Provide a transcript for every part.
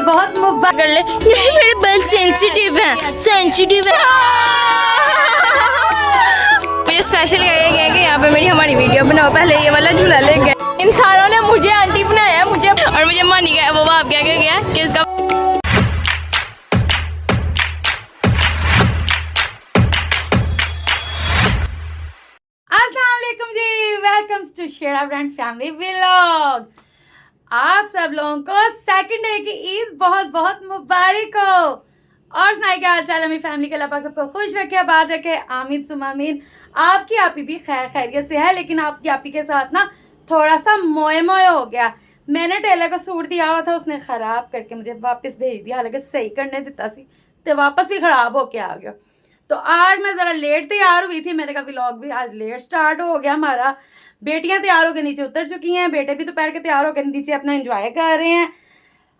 बहुत मुबारक कर ले। ये मेरे बाल सेंसिटिव है। मुझे स्पेशल कहा गया कि यहाँ पे मेरी हमारी वीडियो बनाओ, पहले ये वाला झूला ले गए। इन सारों ने मुझे आंटी बनाया, मुझे और मुझे मानी गया। वो आप क्या गया कि इसका अस्सलाम वालेकुम जी, welcome to Shera brand family vlog. आप सब लोगों को सेकंड डे की ईद बहुत बहुत मुबारक हो। और सुनाई क्या हाल चाल, हमारी फैमिली के अल्लाह पाक सबको खुश रखे, आबाद रखे, आमीन सुमा आमीन। आपकी आपी भी खैर खैरियत से है, लेकिन आपकी आपी के साथ ना थोड़ा सा मोए हो गया। मैंने टेलर को सूट दिया हुआ था, उसने ख़राब करके मुझे वापस भेज दिया, हालांकि सही करने देता सी तो वापस भी ख़राब होके आ गया। तो आज मैं ज़रा लेट तैयार हुई थी, मेरे का व्लॉग भी आज लेट स्टार्ट हो गया हमारा। बेटियां तैयार होकर नीचे उतर चुकी हैं, बेटे भी दोपहर के तैयार होकर नीचे अपना एंजॉय कर रहे हैं।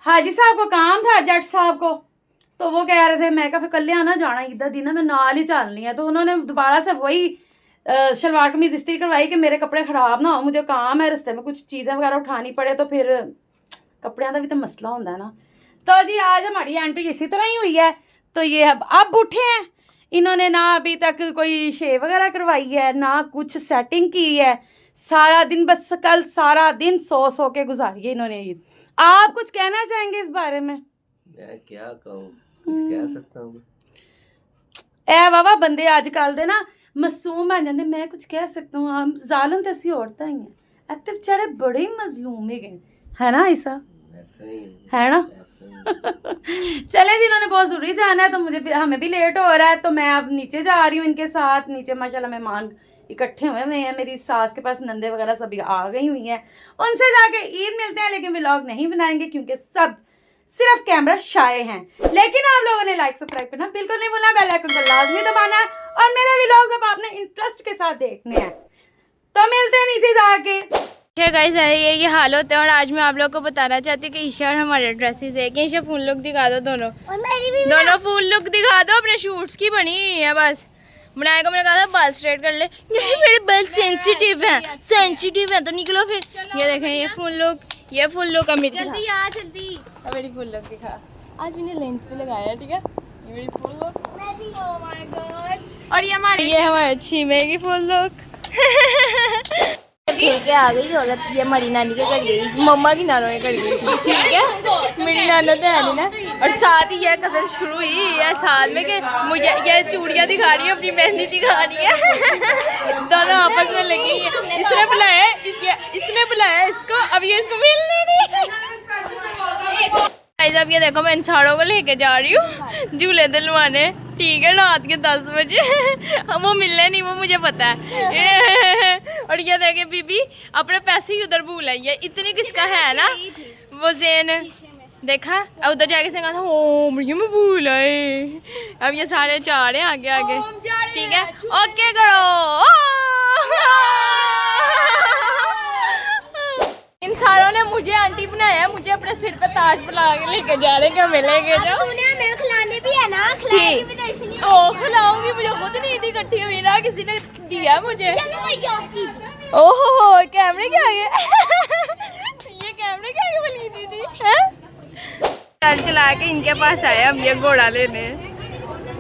हाजी साहब को काम था, जट साहब को, तो वो कह रहे थे मैं फिर कल आना जाना ईदा दिन मैं नाल ही चलनी है। तो उन्होंने दोबारा से वही शलवार कमीज इस्त्री करवाई कि मेरे कपड़े ख़राब ना हो, मुझे काम है, रस्ते में कुछ चीज़ें वगैरह उठानी पड़े तो फिर कपड़ों का भी तो मसला होता है ना। तो जी आज हमारी एंट्री इसी तरह ही हुई है। तो ये अब उठे हैं, इन्होंने ना अभी तक कोई शेव वगैरह करवाई है, ना कुछ सेटिंग की है। सारा दिन बस कल सारा दिन सो के गुजारी है इन्होंने ईद। आप कुछ कहना चाहेंगे इस बारे में? मैं क्या कहूँ, कुछ कह सकता हूँ ए बाबा बंदे आजकल दे ना मासूम बन जाते। मैं कुछ कह सकता हूँ, हम जालम तो ऐसी औरतें ही हैं, इतने बेचारे बड़े ही मजलूम है ना ऐसा है ना। चले जिन्होंने बहुत ज़रूरी जाना है, तो मुझे हमें भी लेट हो रहा है, तो मैं अब नीचे जा रही हूँ इनके साथ। नीचे माशाल्लाह मेहमान इकट्ठे हुए हैं, मेरी सास के पास नंदे वगैरह सभी आ गई हुई हैं, उनसे जाके ईद मिलते हैं। लेकिन व्लॉग नहीं बनाएंगे क्योंकि सब सिर्फ कैमरा शाये हैं। लेकिन आप लोगों ने लाइक सब्सक्राइब करना बिल्कुल नहीं भूलना, बेल आइकन को लाजमी दबाना है और मेरा व्लॉग अब आपने इंटरेस्ट के साथ देखने हैं। तो मिलते हैं नीचे जाके। गाइस ये हाल होता है। और आज मैं आप लोगों को बताना चाहती हूँ कि ईशा और हमारे ड्रेसेस है कि ईशा फुल लुक दिखा दो, दोनों फुल लुक दिखा दो। अपने शूट्स की बनी है बस, बनाएगा। मैंने कहा था बाल स्ट्रेट कर ले, ये मेरे बाल सेंसिटिव है तो निकलो फिर। ये देखें ये फुल लुक अमित जल्दी मेरी फुल लुक दिखा। आज मैंने लेंस भी लगाया, ठीक है। ये मेरी full look, oh my God. और ये हमारे छीमे की फुल लुक ठीक है। आ गई औरत, ये हमारी नानी के घर गई, मम्मा की नानों के घर गई, ठीक है। मेरी नाना तो है नहीं ना। और साथ ही यह कजन शुरू हुई है साथ में कि मुझे ये चूड़ियाँ दिखा रही है, अपनी मेहंदी दिखा रही है। दोनों आपस में लगी है। इसने बुलाया इसको, अब ये इसको मिलने नहीं। अब ये देखो मैं इन साड़ों को लेके जा रही हूँ झूले दिलवाने, ठीक है, रात के 10 बजे। वो मिलने नहीं, वो मुझे पता है। और ये देखे बीबी अपने पैसे ही उधर भूल आई है, इतनी किसका है ना वो जेन देखा। अब उधर जाके से कहा था ओ मुझे मैं भूल आए। अब ये सारे चाह रहे हैं आगे आगे, ठीक है। ओके करो। इन सारों ने मुझे आंटी बनाया, मुझे अपने सिर पे ताज बुला के लेके जा रहे हैं, हमें लेके जाओ। हमें खिलाने भी है ना, खिलाएंगे भी तो इसलिए। ओ खिलाऊंगी, मुझे खुद नहीं थी इकट्ठी हुई ना, किसी ने दिया मुझे। ओहो कैमरे के आगे ये कैमरे के आगे बनी दीदी चल चला के इनके पास आया। अब ये घोड़ा लेने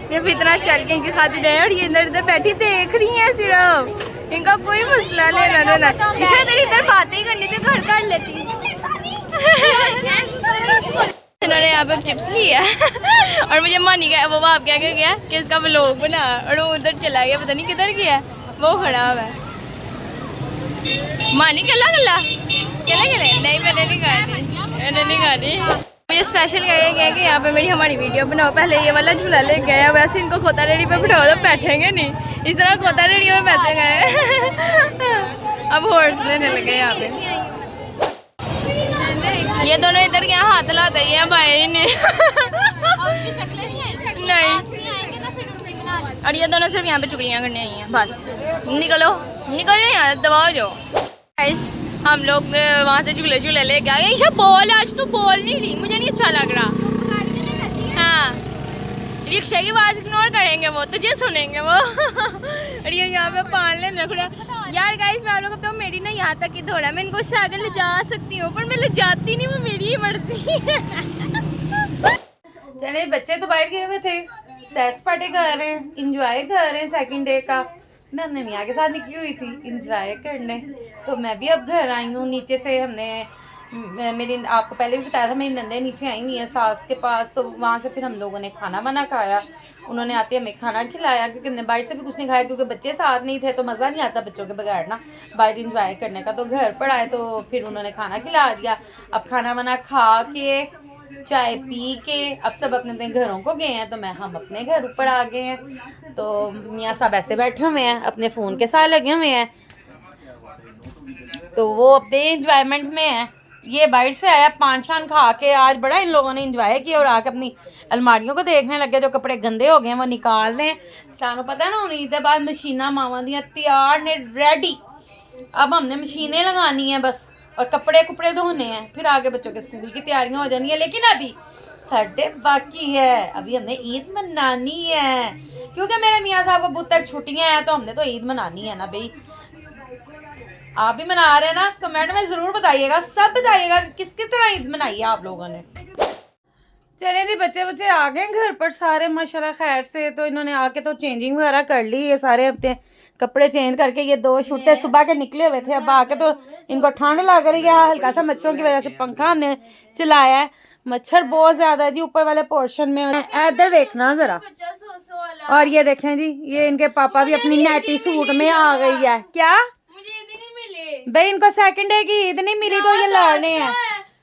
सिर्फ इतना चल के इनकी खातिर है। और ये इधर इधर बैठी देख रही है, सिर्फ इनका कोई मसला लेना ना। इसे तेरी इधर बातें ही करनी थी, घर कर लेती। इन्होंने यहाँ पे चिप्स लिया और मुझे मानी गया, वो आप क्या गया कि इसका व्लॉग बना, और वो उधर चला गया, पता नहीं किधर गया, वो खड़ा हुआ है। मानी कला नहीं, मैंने नहीं खानी। मुझे स्पेशल कहा गया कि यहाँ पे मेरी हमारी वीडियो बनाओ, पहले ये वाला झूला ले गया। वैसे इनको खोता रेडी पे बिठाओ तो बैठेंगे नहीं, इस तरह खोता रेडी में बैठे गए। अब हॉर्स लेने लगे यहाँ पे। ये दोनों इधर क्या हाथ लाते हैं भाई ने नहीं। और ये दोनों सिर्फ यहाँ पे चुगलियाँ करने आई हैं बस। निकलो यहाँ, दबाओ जो। हम लोग वहाँ से झूले ले गए। ईशा बोल, आज तो बोल नहीं रही, मुझे नहीं अच्छा लग रहा। हाँ रिक्शा की आवाज़ इग्नोर करेंगे, वो तुझे सुनेंगे वो। और ये यहाँ पे पान लेने रखा यार। गाइस मैं आप लोग तो मेरी ना यहाँ तक ही दौड़ा, मैं इनको उससे आगे ले जा सकती हूँ पर मैं ले जाती नहीं, वो मेरी ही मर्जी है। चले बच्चे तो बाहर गए हुए थे, सैर सपाटे कर रहे हैं, इंजॉय कर रहे हैं सेकंड डे का। मैं अपने मियाँ के साथ निकली हुई थी इंजॉय करने, तो मैं भी अब घर आई हूँ। नीचे से हमने मेरी आपको पहले भी बताया था, मेरी नंदे नीचे आई हुई हैं सास के पास, तो वहाँ से फिर हम लोगों ने खाना बना खाया। उन्होंने आते हमें खाना खिलाया, क्योंकि हमने बाहर से भी कुछ नहीं खाया, क्योंकि बच्चे साथ नहीं थे तो मज़ा नहीं आता बच्चों के बगैर ना बाहर इंजॉय करने का। तो घर पर आए तो फिर उन्होंने खाना खिला दिया। अब खाना वाना खा के चाय पी के अब सब अपने अपने घरों को गए हैं, तो हम अपने घर ऊपर आ गए हैं। तो मियाँ साहब ऐसे बैठे हुए हैं, अपने फ़ोन के साथ लगे हुए हैं, तो वो अपने इंजॉयमेंट में है। ये बाहर से आया पान शान खा के, आज बड़ा इन लोगों ने इंजॉय किया, और आके अपनी अलमारियों को देखने लगे, जो कपड़े गंदे हो गए हैं वो निकाल रहे हैं। सानू पता है ना, उन ईद के बाद मशीना मावां दियां तैयार ने रेडी, अब हमने मशीनें लगानी है बस, और कपड़े कुपड़े धोने हैं, फिर आगे बच्चों के स्कूल की तैयारियां हो जानी है। लेकिन अभी 3rd डे बाकी है, अभी हमने ईद मनानी है, क्योंकि मेरे मियाँ साहब को बुध तक छुट्टियां हैं, तो हमने तो ईद मनानी है ना भाई। आप भी मना रहे हैं ना? कमेंट में ज़रूर बताइएगा, सब बताइएगा किस किस तरह ईद मनाई है आप लोगों ने। चले जी, बच्चे आ गए घर पर सारे माशाल्लाह खैर से। तो इन्होंने आके तो चेंजिंग वगैरह कर ली, ये सारे अपने कपड़े चेंज करके, ये 2 छुट्टे सुबह के निकले हुए थे, अब आके तो इनको ठंड लग रही है, हल्का सा मच्छरों की वजह से पंखा हमने चलाया है। मच्छर बहुत ज़्यादा है जी ऊपर वाले पोर्शन में। इधर देखना ज़रा, और ये देखें जी, ये इनके पापा भी अपनी नेटी सूट में आ गई है। क्या भाई, इनको 2nd डे की ईद नहीं मिली तो ये लड़ने हैं।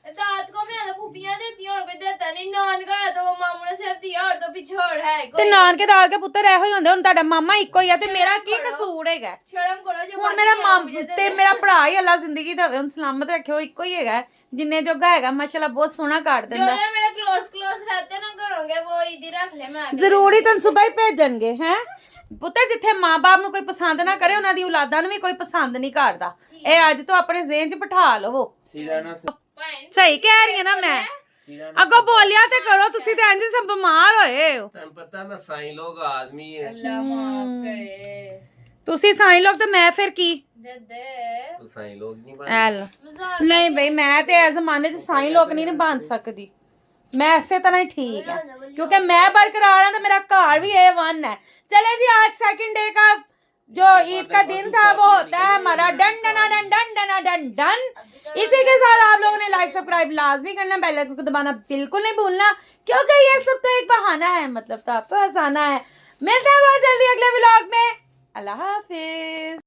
दाद को मैं फूफियां देती और कोई देता नहीं, नान का तो मामू ने सिर्फ दिया और तो पिछोड़ है ਤੇ ਨਾਨਕੇ ਦਾਲ ਕੇ ਪੁੱਤਰ ਇਹੋ ਹੀ ਹੁੰਦੇ, ਹੁਣ ਤੁਹਾਡਾ ਮਾਮਾ ਇੱਕੋ ਹੀ ਆ ਤੇ ਮੇਰਾ ਕੀ ਕਸੂਰ ਹੈਗਾ? शर्म करो जो ਹੁਣ ਮੇਰਾ ਤੇ ਮੇਰਾ ਭਰਾ ਹੀ ਅੱਲਾ ਜ਼ਿੰਦਗੀ ਦੇਵੇ, ਹੁਣ ਸਲਾਮਤ ਰੱਖਿਓ, ਇੱਕੋ ਹੀ ਹੈਗਾ, ਜਿੰਨੇ ਜੋਗਾ ਹੈਗਾ ਮਾਸ਼ਾਅੱਲਾ ਬਹੁਤ ਸੋਹਣਾ ਕੱਢ ਦਿੰਦਾ। जो मेरे क्लोज रहते ना करोगे वो इधर रख ले, मैं ਜ਼ਰੂਰੀ ਤੁਹਾਨੂੰ ਸਵੇਰ ਹੀ ਭੇਜਣਗੇ ਹੈ ਪੁੱਤਰ। ਜਿੱਥੇ ਮਾਂ-ਬਾਪ ਨੂੰ ਕੋਈ ਪਸੰਦ ਨਾ ਕਰੇ, ਉਹਨਾਂ ਦੀ ਔਲਾਦਾਂ ਨੂੰ ਵੀ ਕੋਈ ਪਸੰਦ ਨਹੀਂ ਕਰਦਾ। ਇਹ ਅੱਜ ਤੋਂ ਆਪਣੇ ਜ਼ਿਹਨ 'ਚ ਬਿਠਾ ਲਵੋ। ਸਹੀ ਕਹਿ ਰਹੀ ਹਾਂ ਨਾ ਮੈਂ? ਅੱਗੋਂ ਬੋਲਿਆ ਤੇ ਕਰੋ, ਤੁਸੀਂ ਤੇ ਇੰਜ ਸਭ ਬਿਮਾਰ ਹੋਏ ਹੋ। ਤੈਨੂੰ ਪਤਾ ਮੈਂ ਸਾਈਂ ਲੋਕ ਆਦਮੀ ਹੈ। अल्लाह माफ करे ਤੁਸੀਂ ਸਾਈਂ ਲੋਕ ਤੇ ਮੈਂ ਫਿਰ ਕੀ? दे दे ਤੂੰ ਸਾਈਂ ਲੋਕ ਨਹੀਂ ਬਣ। ਐਲ ਨਹੀਂ ਬਈ, ਮੈਂ ਤੇ ਇਸ ਜ਼ਮਾਨੇ 'ਚ ਸਾਈਂ ਲੋਕ ਨਹੀਂ ਬਣ ਸਕਦੀ। मैं ऐसे तरह ही ठीक है, क्योंकि मैं बरकरार हूं, तो मेरा घर भी A1 है। चले जी, आज 2nd डे का जो ईद का दिन था वो होता है हमारा डन डना डन डन डना डन डन। इसी के साथ आप लोगों ने लाइक सब्सक्राइब लाजमी करना, बेल आइकन को दबाना बिल्कुल नहीं भूलना, क्योंकि ये सब तो एक बहाना है, मतलब तो आपको हंसाना है। मिलते हैं बहुत जल्दी अगले व्लॉग में। अल्लाह हाफिज।